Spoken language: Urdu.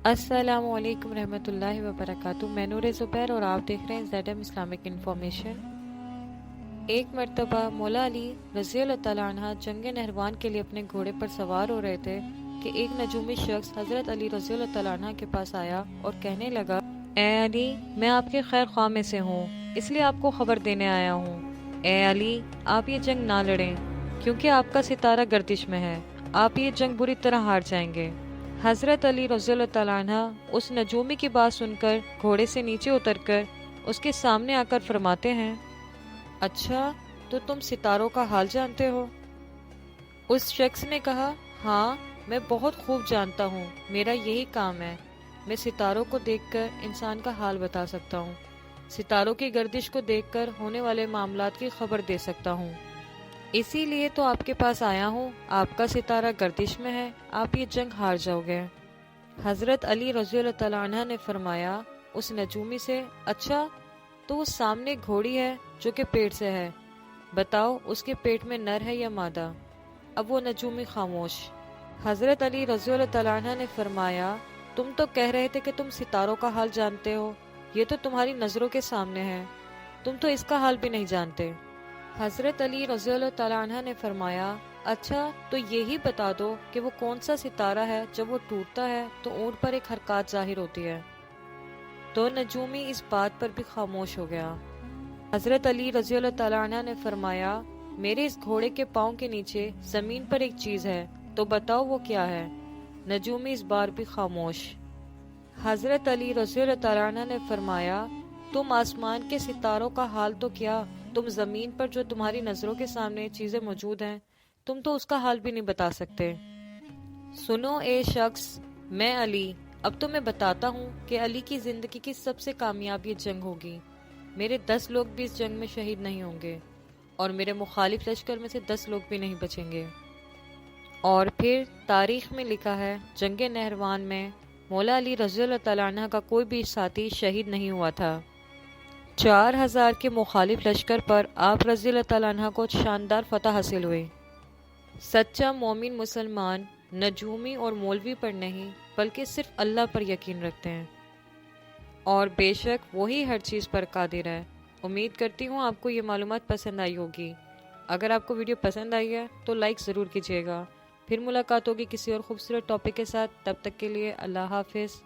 السلام علیکم رحمۃ اللہ وبرکاتہ۔ میں نور زبیر اور آپ دیکھ رہے ہیں زیڈ ایم اسلامک انفارمیشن۔ ایک مرتبہ مولا علی رضی اللہ تعالیٰ عنہ جنگ نہروان کے لیے اپنے گھوڑے پر سوار ہو رہے تھے کہ ایک نجومی شخص حضرت علی رضی اللہ تعالیٰ عنہ کے پاس آیا اور کہنے لگا، اے علی، میں آپ کے خیر خواہ میں سے ہوں، اس لیے آپ کو خبر دینے آیا ہوں۔ اے علی، آپ یہ جنگ نہ لڑیں کیونکہ آپ کا ستارہ گردش میں ہے، آپ یہ جنگ بری طرح ہار جائیں گے۔ حضرت علی رضی اللہ تعالیٰ عنہ اس نجومی کی بات سن کر گھوڑے سے نیچے اتر کر اس کے سامنے آ کر فرماتے ہیں، اچھا تو تم ستاروں کا حال جانتے ہو؟ اس شخص نے کہا، ہاں میں بہت خوب جانتا ہوں، میرا یہی کام ہے، میں ستاروں کو دیکھ کر انسان کا حال بتا سکتا ہوں، ستاروں کی گردش کو دیکھ کر ہونے والے معاملات کی خبر دے سکتا ہوں، اسی لیے تو آپ کے پاس آیا ہوں، آپ کا ستارہ گردش میں ہے، آپ یہ جنگ ہار جاؤ گے۔ حضرت علی رضی اللہ تعالیٰ عنہ نے فرمایا اس نجومی سے، اچھا تو وہ سامنے گھوڑی ہے جو کہ پیٹ سے ہے، بتاؤ اس کے پیٹ میں نر ہے یا مادہ؟ اب وہ نجومی خاموش۔ حضرت علی رضی اللہ تعالیٰ عنہ نے فرمایا، تم تو کہہ رہے تھے کہ تم ستاروں کا حال جانتے ہو، یہ تو تمہاری نظروں کے سامنے ہے، تم تو اس کا حال بھی نہیں جانتے۔ حضرت علی رضی اللہ تعالیٰ عنہ نے فرمایا، اچھا تو یہی بتا دو کہ وہ کون سا ستارہ ہے جب وہ ٹوٹتا ہے تو اونٹ پر ایک حرکات ظاہر ہوتی ہے؟ تو نجومی اس بات پر بھی خاموش ہو گیا۔ حضرت علی رضی اللہ تعالیٰ عنہ نے فرمایا، میرے اس گھوڑے کے پاؤں کے نیچے زمین پر ایک چیز ہے، تو بتاؤ وہ کیا ہے؟ نجومی اس بار بھی خاموش۔ حضرت علی رضی اللہ تعالیٰ عنہ نے فرمایا، تم آسمان کے ستاروں کا حال تو کیا، تم زمین پر جو تمہاری نظروں کے سامنے چیزیں موجود ہیں، تم تو اس کا حال بھی نہیں بتا سکتے۔ سنو اے شخص، میں علی، اب تو میں بتاتا ہوں کہ علی کی زندگی کی سب سے کامیاب یہ جنگ ہوگی، میرے 10 لوگ بھی اس جنگ میں شہید نہیں ہوں گے، اور میرے مخالف لشکر میں سے 10 لوگ بھی نہیں بچیں گے۔ اور پھر تاریخ میں لکھا ہے، جنگ نہروان میں مولا علی رضی اللہ تعالیٰ عنہ کا کوئی بھی ساتھی شہید نہیں ہوا تھا۔ 4000 کے مخالف لشکر پر آپ رضی اللہ تعالیٰ عنہ کو شاندار فتح حاصل ہوئی۔ سچا مومن مسلمان نجومی اور مولوی پر نہیں بلکہ صرف اللہ پر یقین رکھتے ہیں، اور بے شک وہی ہر چیز پر قادر ہے۔ امید کرتی ہوں آپ کو یہ معلومات پسند آئی ہوگی۔ اگر آپ کو ویڈیو پسند آئی ہے تو لائک ضرور کیجیے گا۔ پھر ملاقات ہوگی کسی اور خوبصورت ٹاپک کے ساتھ، تب تک کے لیے اللہ حافظ۔